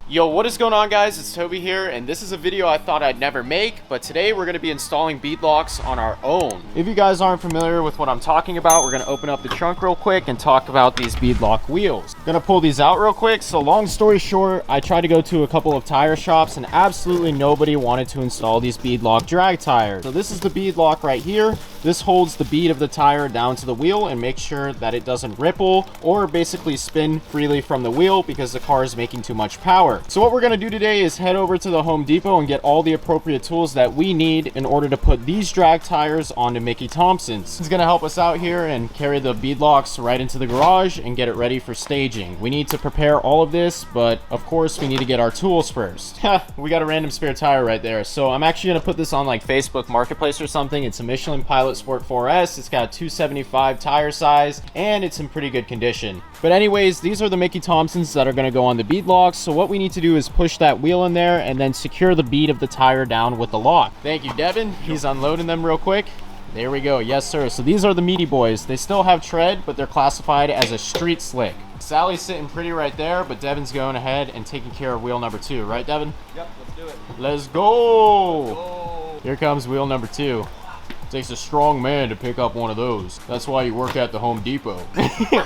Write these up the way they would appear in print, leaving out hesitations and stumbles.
Yo, what is going on, guys? It's Toby here, and this is a video I thought I'd never make, but today we're going to be installing Beadlocks on our own. If you guys aren't familiar with what I'm talking about, we're going to open up the trunk real quick and talk about these Beadlock wheels. Going to pull these out real quick. So long story short, I tried to go to a couple of tire shops and absolutely nobody wanted to install these Beadlock drag tires. So this is the Beadlock right here. This holds the bead of the tire down to the wheel and makes sure that it doesn't ripple or basically spin freely from the wheel because the car is making too much power. So what we're going to do today is head over to the Home Depot and get all the appropriate tools that we need in order to put these drag tires onto Mickey Thompson's. It's going to help us out here and carry the Beadlocks right into the garage and get it ready for staging. We need to prepare all of this, but of course we need to get our tools first. We got a random spare tire right there. So I'm actually going to put this on like Facebook Marketplace or something. It's a Michelin Pilot Sport 4S. It's got a 275 tire size and it's in pretty good condition. But anyways, these are the Mickey Thompsons that are going to go on the Beadlocks. So what we need to do is push that wheel in there and then secure the bead of the tire down with the lock. Thank you, Devin. He's unloading them real quick. There we go. Yes, sir. So these are the meaty boys. They still have tread, but they're classified as a street slick. Sally's sitting pretty right there, but Devin's going ahead and taking care of wheel number 2. Right, Devin? Yep, let's do it. Let's go. Here comes wheel number 2. Takes a strong man to pick up one of those. That's why you work at the Home Depot.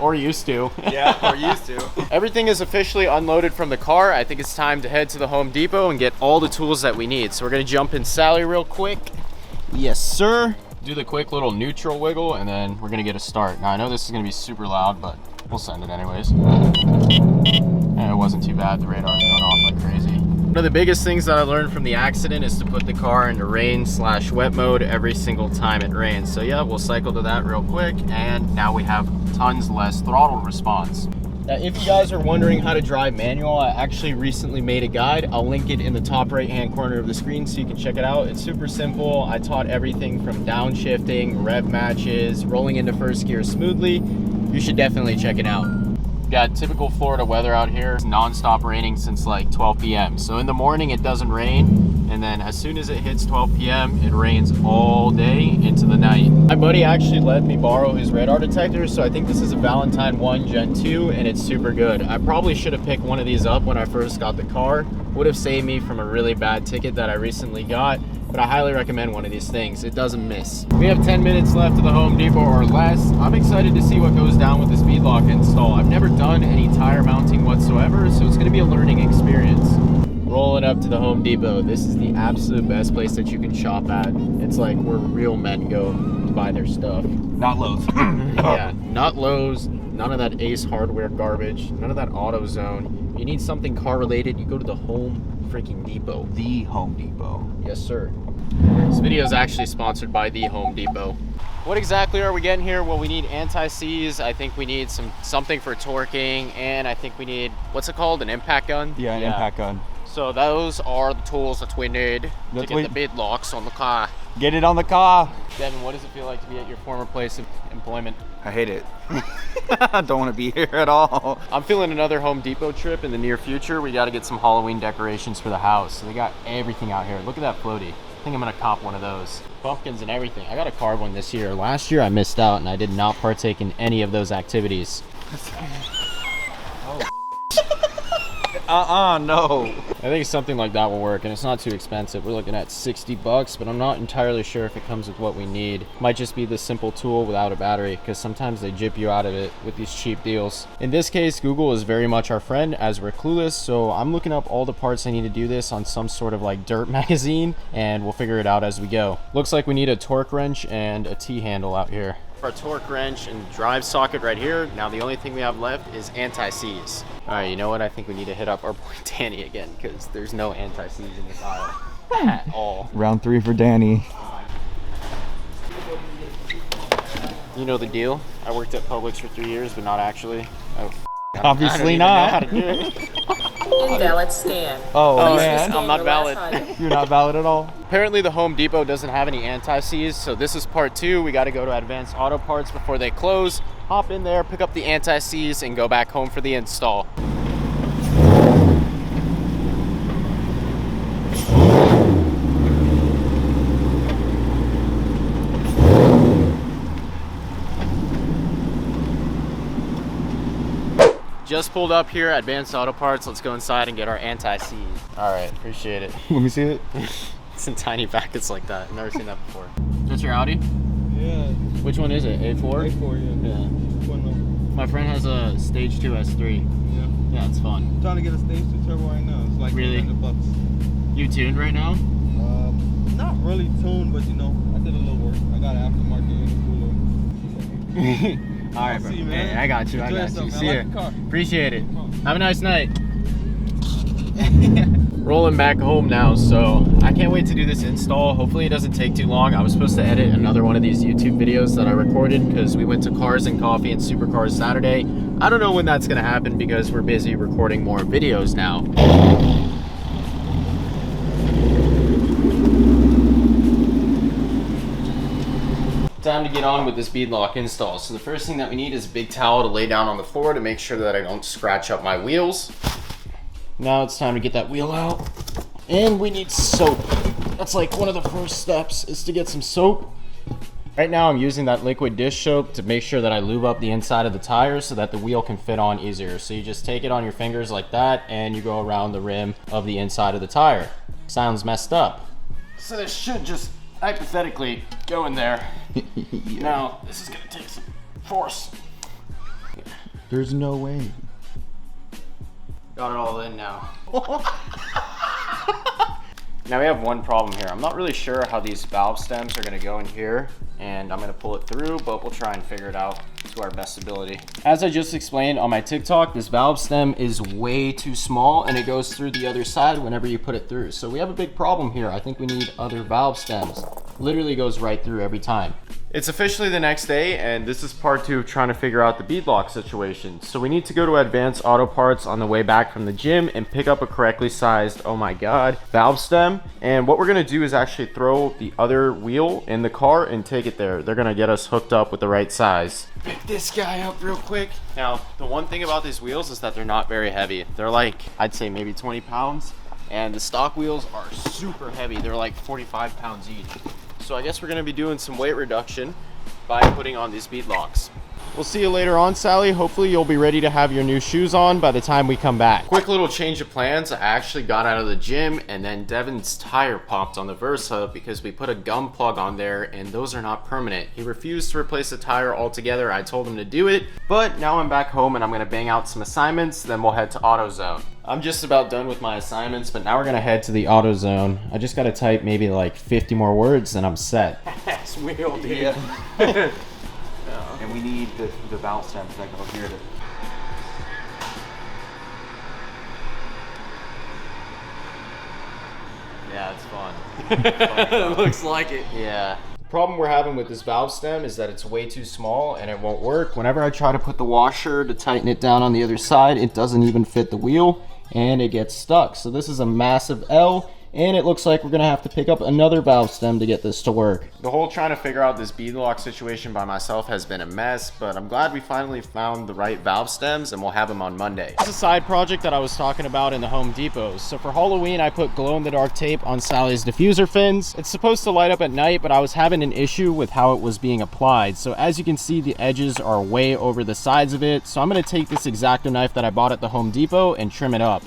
Or used to. Yeah, or used to. Everything is officially unloaded from the car. I think it's time to head to the Home Depot and get all the tools that we need. So we're gonna jump in Sally real quick. Yes, sir. Do the quick little neutral wiggle and then we're gonna get a start. Now I know this is gonna be super loud, but we'll send it anyways. And it wasn't too bad. The radar's going off like crazy. One of the biggest things that I learned from the accident is to put the car into rain/wet mode every single time it rains. So yeah, we'll cycle to that real quick, and now we have tons less throttle response. Now, if you guys are wondering how to drive manual, I actually recently made a guide. I'll link it in the top right-hand corner of the screen so you can check it out. It's super simple. I taught everything from downshifting, rev matches, rolling into first gear smoothly. You should definitely check it out. Got typical Florida weather out here. It's non-stop raining since like 12 p.m. So in the morning it doesn't rain, and then as soon as it hits 12 p.m. it rains all day into the night. My buddy actually let me borrow his radar detector, so I think this is a Valentine 1 Gen 2 and it's super good. I probably should have picked one of these up when I first got the car. Would have saved me from a really bad ticket that I recently got, but I highly recommend one of these things. It doesn't miss. We have 10 minutes left to the Home Depot or less. I'm excited to see what goes down with this Beadlock install. I've never done any tire mounting whatsoever, so it's gonna be a learning experience. Rolling up to the Home Depot. This is the absolute best place that you can shop at. It's like where real men go to buy their stuff. Not Lowe's. Yeah, not Lowe's, none of that Ace Hardware garbage, none of that AutoZone. You need something car related, you go to the Home freaking Depot. The Home Depot. Yes, sir. This video is actually sponsored by the Home Depot. What exactly are we getting here? Well, we need anti-seize. I think we need something for torquing, and I think we need, what's it called? An impact gun? Yeah, an impact gun. So those are the tools that we need to get the Beadlocks on the car. Get it on the car. Devin, what does it feel like to be at your former place of employment? I hate it. I don't want to be here at all. I'm feeling another Home Depot trip in the near future. We got to get some Halloween decorations for the house. So they got everything out here. Look at that floaty. I think I'm gonna cop one of those. Pumpkins and everything. I got a carve one this year. Last year I missed out and I did not partake in any of those activities. No. I think something like that will work, and it's not too expensive. We're looking at 60 bucks, but I'm not entirely sure if it comes with what we need. Might just be the simple tool without a battery, because sometimes they jip you out of it with these cheap deals. In this case, Google is very much our friend as we're clueless, so I'm looking up all the parts I need to do this on some sort of like dirt magazine, and we'll figure it out as we go. Looks like we need a torque wrench and a T-handle out here. Our torque wrench and drive socket right here. Now the only thing we have left is anti-seize. All right, you know what? I think we need to hit up our boy Danny again because there's no anti-seize in this aisle at all. Round 3 for Danny. You know the deal. I worked at Publix for 3 years, but not actually. Obviously not. I don't even know how to do it. Invalid stand. Oh man, I'm not valid. You're not valid at all. Apparently the Home Depot doesn't have any anti-seize, so this is part 2. We got to go to Advanced Auto Parts before they close. Hop in there, pick up the anti-seize, and go back home for the install. just pulled up here at Advanced Auto Parts. Let's go inside and get our anti-seize. All right, appreciate it. Let me see it. It's in tiny packets like that. I've never seen that before. That's your Audi? Yeah. Which one is it? A4? A4, yeah. My friend has a Stage 2 S3. Yeah. Yeah, it's fun. I'm trying to get a Stage 2 turbo right now. It's like Really? $800. You tuned right now? Not really tuned, but you know, I did a little work. I got an aftermarket intercooler. All right, bro. See you, man. Hey, I got you. Enjoy I got yourself, you. man. See I ya. like the car. Appreciate it. Have a nice night. Rolling back home now, so I can't wait to do this install. Hopefully it doesn't take too long. I was supposed to edit another one of these YouTube videos that I recorded because we went to Cars and Coffee and Supercharged Saturday. I don't know when that's gonna happen because we're busy recording more videos now. Time to get on with this beadlock install. So the first thing that we need is a big towel to lay down on the floor to make sure that I don't scratch up my wheels. Now it's time to get that wheel out. And we need soap. That's like one of the first steps is to get some soap. Right now I'm using that liquid dish soap to make sure that I lube up the inside of the tire so that the wheel can fit on easier. So you just take it on your fingers like that and you go around the rim of the inside of the tire. Sounds messed up. So this should just hypothetically go in there. Yeah. Now this is gonna take some force. There's no way. Got it all in now. Now we have one problem here. I'm not really sure how these valve stems are gonna go in here, and I'm gonna pull it through, but we'll try and figure it out to our best ability. As I just explained on my TikTok, this valve stem is way too small and it goes through the other side whenever you put it through. So we have a big problem here. I think we need other valve stems. Literally goes right through every time. It's officially the next day, and this is part 2 of trying to figure out the beadlock situation. So we need to go to Advanced Auto Parts on the way back from the gym and pick up a correctly sized, oh my god, valve stem. And what we're gonna do is actually throw the other wheel in the car and take it there. They're gonna get us hooked up with the right size. Pick this guy up real quick. Now, the one thing about these wheels is that they're not very heavy. They're like, I'd say maybe 20 pounds. And the stock wheels are super heavy. They're like 45 pounds each. So I guess we're gonna be doing some weight reduction by putting on these beadlocks. We'll see you later on, Sally. Hopefully you'll be ready to have your new shoes on by the time we come back. Quick little change of plans. I actually got out of the gym and then Devin's tire popped on the Versa because we put a gum plug on there and those are not permanent. He refused to replace the tire altogether. I told him to do it, but now I'm back home and I'm gonna bang out some assignments, then we'll head to AutoZone. I'm just about done with my assignments, but now we're gonna head to the AutoZone. I just gotta type maybe like 50 more words and I'm set. That's real, dude. Yeah. And we need the valve stems that go here to... Yeah, it's fun. It looks like it. Yeah. The problem we're having with this valve stem is that it's way too small and it won't work. Whenever I try to put the washer to tighten it down on the other side, it doesn't even fit the wheel and it gets stuck. So this is a massive L. And it looks like we're gonna have to pick up another valve stem to get this to work. The whole trying to figure out this beadlock situation by myself has been a mess, but I'm glad we finally found the right valve stems and we'll have them on Monday. This is a side project that I was talking about in the Home Depot. So for Halloween, I put glow-in-the-dark tape on Sally's diffuser fins. It's supposed to light up at night, but I was having an issue with how it was being applied. So as you can see, the edges are way over the sides of it. So I'm gonna take this X-Acto knife that I bought at the Home Depot and trim it up.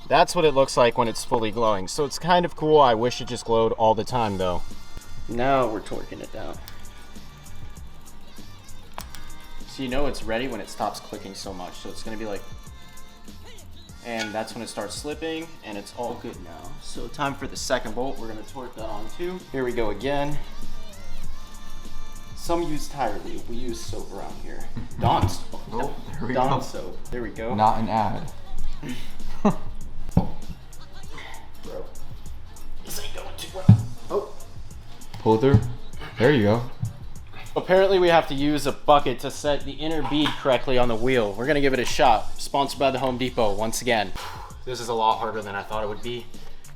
That's what it looks like when it's fully glowing. So it's kind of cool. I wish it just glowed all the time though. Now we're torquing it down. So you know it's ready when it stops clicking so much. So it's gonna be like, and that's when it starts slipping and it's all good now. So time for the second bolt. We're gonna torque that on too. Here we go again. Some use tire lube. We use soap around here. Dawn soap. Oh, there we Dawn go. soap. There we go. Not an ad. Bro, this ain't going too well. Oh. Pull through. There you go. Apparently we have to use a bucket to set the inner bead correctly on the wheel. We're gonna give it a shot. Sponsored by the Home Depot once again. This is a lot harder than I thought it would be,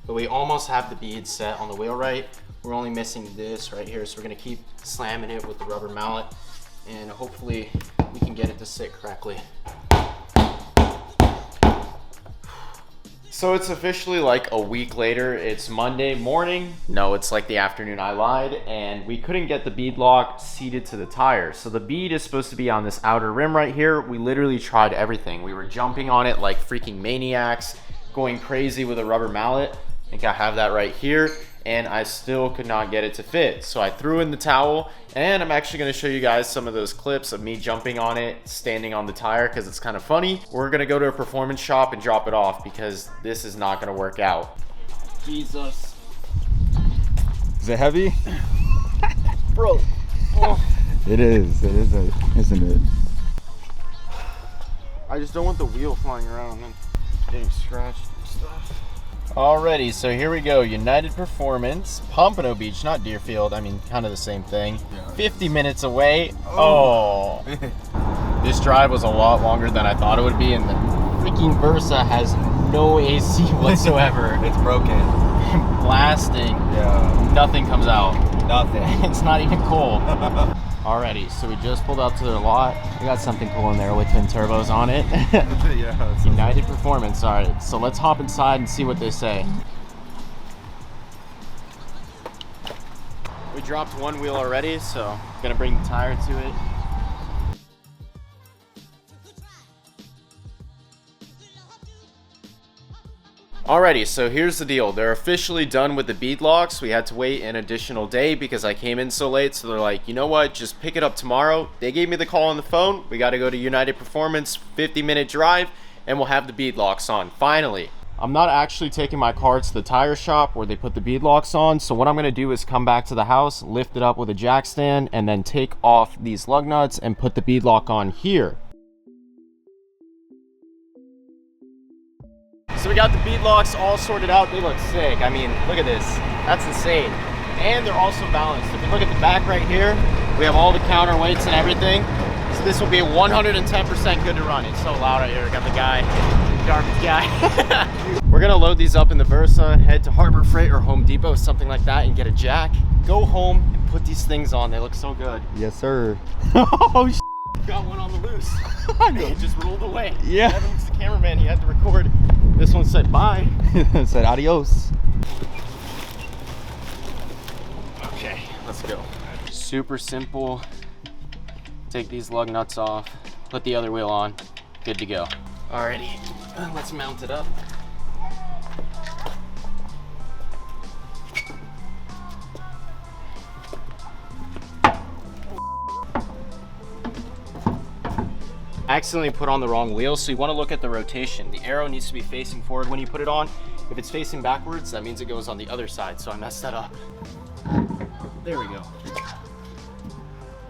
but we almost have the bead set on the wheel right. We're only missing this right here, so we're gonna keep slamming it with the rubber mallet, and hopefully we can get it to sit correctly. So it's officially like a week later. It's Monday morning. No, it's like the afternoon. I lied, and we couldn't get the bead lock seated to the tire. So the bead is supposed to be on this outer rim right here. We literally tried everything. We were jumping on it like freaking maniacs, going crazy with a rubber mallet. I think I have that right here, and I still could not get it to fit. So I threw in the towel, and I'm actually gonna show you guys some of those clips of me jumping on it, standing on the tire, because it's kind of funny. We're gonna go to a performance shop and drop it off because this is not gonna work out. Jesus. Is it heavy? Bro. Oh. It is, isn't it? I just don't want the wheel flying around and getting scratched and stuff. Alrighty, so here we go. United Performance, Pompano Beach, not Deerfield. I mean, kind of the same thing. Yeah. 50 minutes away. Oh. This drive was a lot longer than I thought it would be, and the freaking Versa has no AC whatsoever. It's broken. Blasting. Yeah. Nothing comes out. Nothing. It's not even cold. Alrighty, so we just pulled up to their lot. We got something cool in there with twin turbos on it. Yeah. United Performance. Alright, so let's hop inside and see what they say. We dropped one wheel already, so gonna bring the tire to it. Alrighty, so here's the deal. They're officially done with the Beadlocks. We had to wait an additional day because I came in so late, so they're like, you know what, just pick it up tomorrow. They gave me the call on the phone. We got to go to United Performance, 50-minute drive, and we'll have the Beadlocks on, finally. I'm not actually taking my car to the tire shop where they put the Beadlocks on, so what I'm going to do is come back to the house, lift it up with a jack stand, and then take off these lug nuts and put the Beadlock on here. So we got the Beadlocks all sorted out. They look sick. I mean, look at this. That's insane. And they're also balanced. If you look at the back right here, we have all the counterweights and everything. So this will be 110% good to run. It's so loud out here. Got the guy, garbage guy. We're gonna load these up in the Versa, head to Harbor Freight or Home Depot, something like that, and get a jack. Go home and put these things on. They look so good. Yes, sir. Oh, got one on the loose. It just rolled away. Yeah. Evan's the cameraman. He had to record. This one said bye. It said adios. Okay, let's go. Super simple. Take these lug nuts off, put the other wheel on, good to go. Alrighty, let's mount it up. I accidentally put on the wrong wheel, so you want to look at the rotation. The arrow needs to be facing forward when you put it on. If it's facing backwards, that means it goes on the other side, so I messed that up. There we go.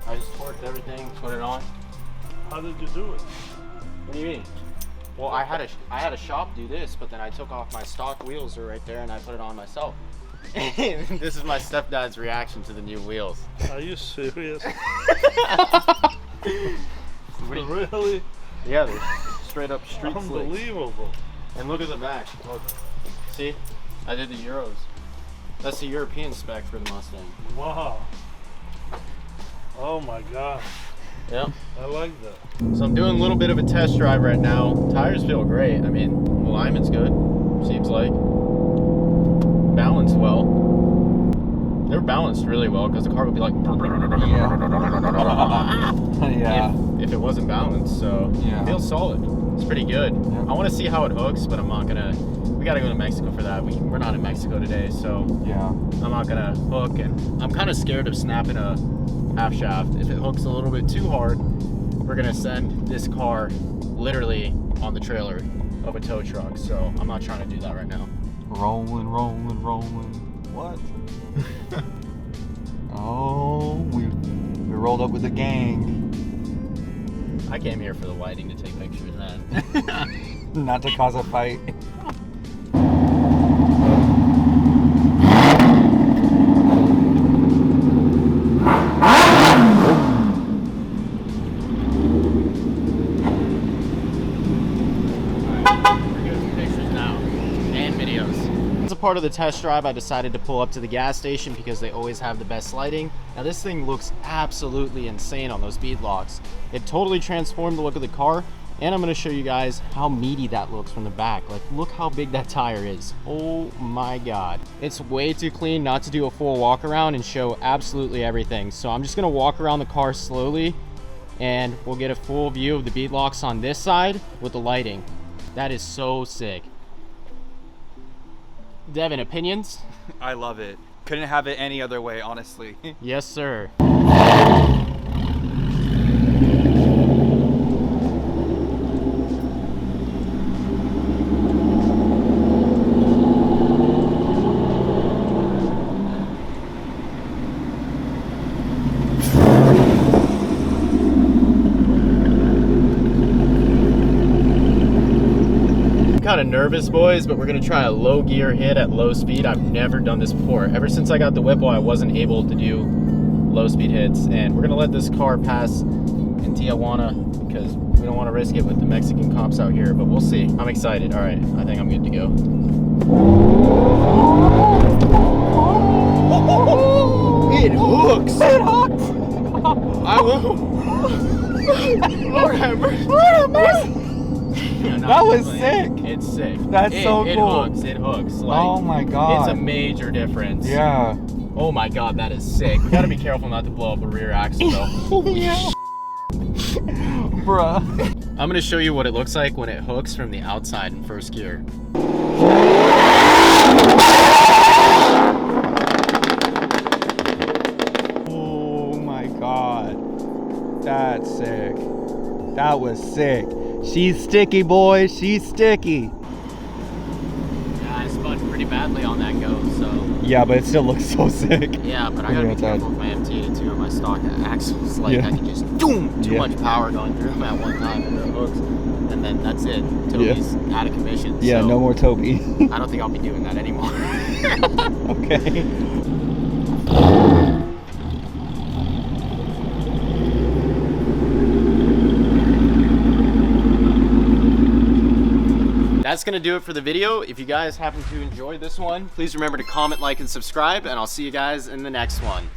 I just torqued everything, put it on. How did you do it? What do you mean? Well, I had a shop do this, but then I took off my stock wheels are right there and I put it on myself. This is my stepdad's reaction to the new wheels. Are you serious? Really? Really? Yeah, they're straight up street slicks. Unbelievable. And look at the back. Look. See? I did the Euros. That's the European spec for the Mustang. Wow. Oh my God. Yeah. I like that. So I'm doing a little bit of a test drive right now. Tires feel great. I mean, alignment's good, seems like. Balanced well. They're balanced really well because the car would be like Yeah. if it wasn't balanced, so Yeah. it feels solid. It's pretty good. Yeah. I want to see how it hooks, but I'm not gonna. We gotta go to Mexico for that. We're not in Mexico today, so Yeah. I'm not gonna hook, and I'm kind of scared of snapping a half shaft. If it hooks a little bit too hard, we're gonna send this car literally on the trailer of a tow truck, so I'm not trying to do that right now. Rolling, rolling, rolling. What? Oh, we rolled up with the gang. I came here for the lighting to take pictures, man. Not to cause a fight. videos. As a part of the test drive, I decided to pull up to the gas station because they always have the best lighting. Now this thing looks absolutely insane on those Beadlocks. It totally transformed the look of the car, and I'm going to show you guys how meaty that looks from the back. Like, look how big that tire is. Oh my god. It's way too clean not to do a full walk around and show absolutely everything. So I'm just going to walk around the car slowly, and we'll get a full view of the Beadlocks on this side with the lighting. That is so sick. Devin, opinions? I love it. Couldn't have it any other way, honestly. Yes, sir. Kind of nervous, boys, but we're gonna try a low gear hit at low speed. I've never done this before. Ever since I got the Whipple, I wasn't able to do low speed hits, and we're gonna let this car pass in Tijuana because we don't want to risk it with the Mexican cops out here, but we'll see. I'm excited. All right, I think I'm good to go. It hooks. It hooks. I will. Lord have mercy. Yeah, That was sick. It's sick. That's so cool. It hooks. Like, Oh my god. it's a major difference. Yeah. Oh my god, that is sick. We gotta be careful not to blow up a rear axle though. Yeah. Bruh. I'm gonna show you what it looks like when it hooks from the outside in first gear. Oh my god. That's sick. That was sick. She's sticky, boys. She's sticky. Yeah, I spun pretty badly on that go, so. Yeah, but it still looks so sick. Yeah, but I gotta be careful with my MT82 and my stock axles. Like, Yeah. I can just boom, too Yeah. much power going through them at one time and it hooks. And then that's it. Toby's out of commission. Yeah, so no more Toby. I don't think I'll be doing that anymore. Okay. That's gonna do it for the video. If you guys happen to enjoy this one, please remember to comment, like, and subscribe, and I'll see you guys in the next one.